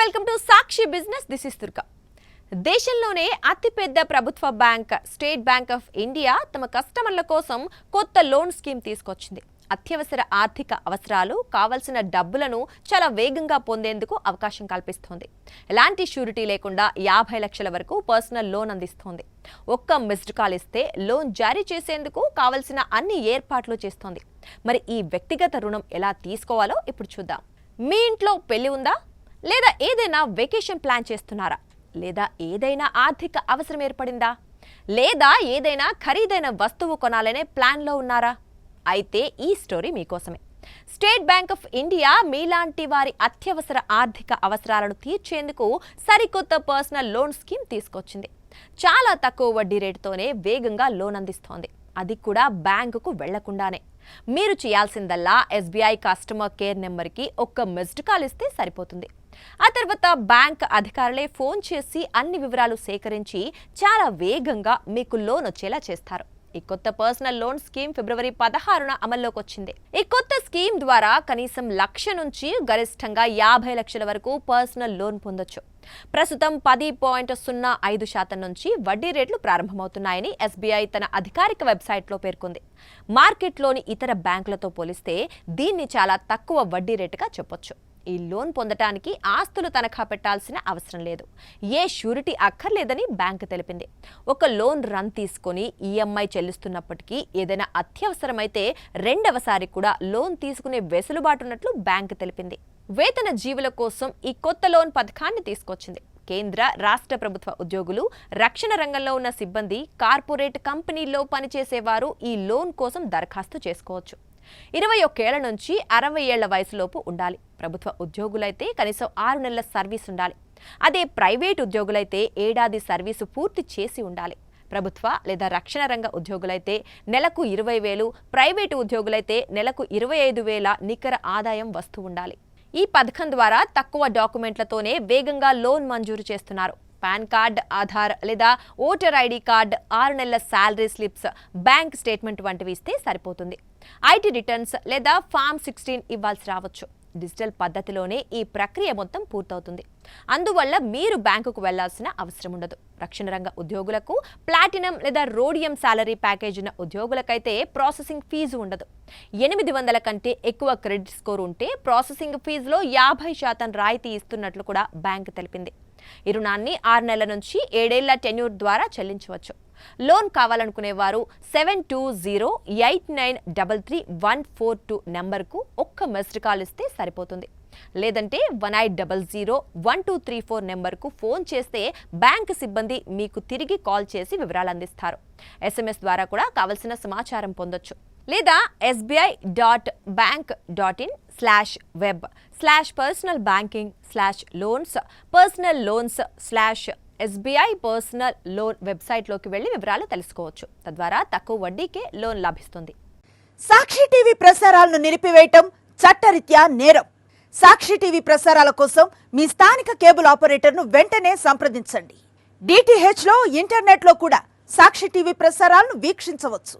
Welcome to Sakshi business. This is Durga. దేశంలోనే అతిపెద్ద ప్రభుత్వ bank state bank of India తమ కస్టమర్ల కోసం కొత్త లోన్ స్కీమ్ తీసుకొచ్చింది. అత్యవసర ఆర్థిక అవసరాలు కావాల్సిన డబ్బులను చాలా వేగంగా పొందేందుకు అవకాశం కల్పిస్తోంది. ఎలాంటి షూరిటీ లేకుండా 50 లక్షల వరకు పర్సనల్ లోన్ అందిస్తోంది. ఒక్క మిస్డ్ కాల్ ఇస్తే లోన్ జారీ చేసేందుకు కావాల్సిన అన్ని ఏర్పాట్లు చేస్తోంది. మరి ఈ వ్యక్తిగత రుణం ఎలా తీసుకోవాలో ఇప్పుడు చూద్దాం. మీ ఇంట్లో పెళ్లి ఉందా, లేదా ఏదైనా వెకేషన్ ప్లాన్ చేస్తున్నారా, లేదా ఏదైనా ఆర్థిక అవసరం ఏర్పడిందా, లేదా ఏదైనా ఖరీదైన వస్తువు కొనాలనే ప్లాన్లో ఉన్నారా? అయితే ఈ స్టోరీ మీకోసమే. స్టేట్ బ్యాంక్ ఆఫ్ ఇండియా మీలాంటి వారి అత్యవసర ఆర్థిక అవసరాలను తీర్చేందుకు సరికొత్త పర్సనల్ లోన్ స్కీమ్ తీసుకొచ్చింది. చాలా తక్కువ వడ్డీ రేటుతోనే వేగంగా లోన్ అందిస్తోంది, అది కూడా బ్యాంకుకు వెళ్లకుండానే. మీరు చేయాల్సిందల్లా ఎస్బీఐ కస్టమర్ కేర్ నెంబర్కి ఒక్క మిస్డ్ కాల్ ఇస్తే సరిపోతుంది. ఆ తర్వాత బ్యాంక్ అధికారులే ఫోన్ చేసి అన్ని వివరాలు సేకరించి చాలా వేగంగా మీకు లోన్ వచ్చేలా చేస్తారు. ఈ కొత్త పర్సనల్ లోన్ స్కీమ్ ఫిబ్రవరి 16న అమల్లోకి వచ్చింది. ఈ కొత్త స్కీమ్ ద్వారా కనీసం 1 లక్ష నుంచి గరిష్టంగా 50 లక్షల వరకు పర్సనల్ లోన్ పొందొచ్చు. ప్రస్తుతం 10.05% నుంచి వడ్డీ రేట్లు ప్రారంభమవుతున్నాయని ఎస్బీఐ తన అధికారిక వెబ్సైట్లో పేర్కొంది. మార్కెట్లోని ఇతర బ్యాంకులతో పోలిస్తే దీన్ని చాలా తక్కువ వడ్డీ రేటుగా చెప్పొచ్చు. ఈ లోన్ పొందటానికి ఆస్తులు తనఖా పెట్టాల్సిన అవసరం లేదు, ఏ షూరిటీ అక్కర్లేదని బ్యాంకు తెలిపింది. ఒక లోన్ రన్ తీసుకొని ఈఎంఐ చెల్లిస్తున్నప్పటికీ ఏదైనా అత్యవసరమైతే రెండవసారి కూడా లోన్ తీసుకునే వెసులుబాటున్నట్లు బ్యాంకు తెలిపింది. వేతన జీవుల కోసం ఈ కొత్త లోన్ పథకాన్ని తీసుకొచ్చింది. కేంద్ర, రాష్ట్ర ప్రభుత్వ ఉద్యోగులు, రక్షణ రంగంలో ఉన్న సిబ్బంది, కార్పొరేట్ కంపెనీల్లో పనిచేసేవారు ఈ లోన్ కోసం దరఖాస్తు చేసుకోవచ్చు. 21 ఏళ్ల నుంచి 60 ఏళ్ల వయసులోపు ఉండాలి. ప్రభుత్వ ఉద్యోగులైతే కనీసం 6 నెలల సర్వీస్ ఉండాలి. అదే ప్రైవేట్ ఉద్యోగులైతే ఏడాది సర్వీసు పూర్తి చేసి ఉండాలి. ప్రభుత్వ లేదా రక్షణ రంగ ఉద్యోగులైతే నెలకు 20,000, ప్రైవేటు ఉద్యోగులైతే నెలకు 25,000 నికర ఆదాయం వస్తూ ఉండాలి. ఈ పథకం ద్వారా తక్కువ డాక్యుమెంట్లతోనే వేగంగా లోన్ మంజూరు చేస్తున్నారు. పాన్ కార్డ్, ఆధార్ లేదా ఓటర్ ఐడి కార్డ్, 6 నెలల శాలరీ స్లిప్స్, బ్యాంక్ స్టేట్మెంట్ వంటివి ఇస్తే సరిపోతుంది. ఐటీ రిటర్న్స్ లేదా ఫామ్ 16 ఇవ్వాల్సి రావచ్చు. డిజిటల్ పద్ధతిలోనే ఈ ప్రక్రియ మొత్తం పూర్తవుతుంది. అందువల్ల మీరు బ్యాంకుకు వెళ్లాల్సిన అవసరం ఉండదు. రక్షణ రంగ ఉద్యోగులకు ప్లాటినం లేదా రోడియం శాలరీ ప్యాకేజ్ ఉన్న ఉద్యోగులకైతే ప్రాసెసింగ్ ఫీజు ఉండదు. 800 కంటే ఎక్కువ క్రెడిట్ స్కోర్ ఉంటే ప్రాసెసింగ్ ఫీజులో 50% రాయితీ ఇస్తున్నట్లు కూడా బ్యాంకు తెలిపింది. ఈ రుణాన్ని 6 నెలల నుంచి 7 ఏళ్ల టెన్యూర్ ద్వారా చెల్లించవచ్చు. లోన్ కావాలనుకునేవారు 7208933142 నెంబర్కు ఒక్క మిస్డ్ కాల్ ఇస్తే సరిపోతుంది. లేదంటే 18001234 నెంబర్కు ఫోన్ చేస్తే బ్యాంక్ సిబ్బంది మీకు తిరిగి కాల్ చేసి వివరాలు అందిస్తారు. SMS ద్వారా కూడా కావలసిన సమాచారం పొందొచ్చు. లేదా sbi.bank.in/web/personalbanking/loans personal loans/SBI personal loan వెబ్సైట్లోకి వెళ్లి వివరాలు తెలుసుకోవచ్చు. తద్వారా తక్కువ వడ్డీకే లోన్ లభిస్తుంది. సాక్షి టీవీ ప్రసారాలను నిలిపివేయటం చట్టరీత్యా నేరం. సాక్షి టీవీ ప్రసారాల కోసం మీ స్థానిక కేబుల్ ఆపరేటర్ను వెంటనే సంప్రదించండి. DTH లో, ఇంటర్నెట్లో కూడా సాక్షి టీవీ ప్రసారాలను వీక్షించవచ్చు.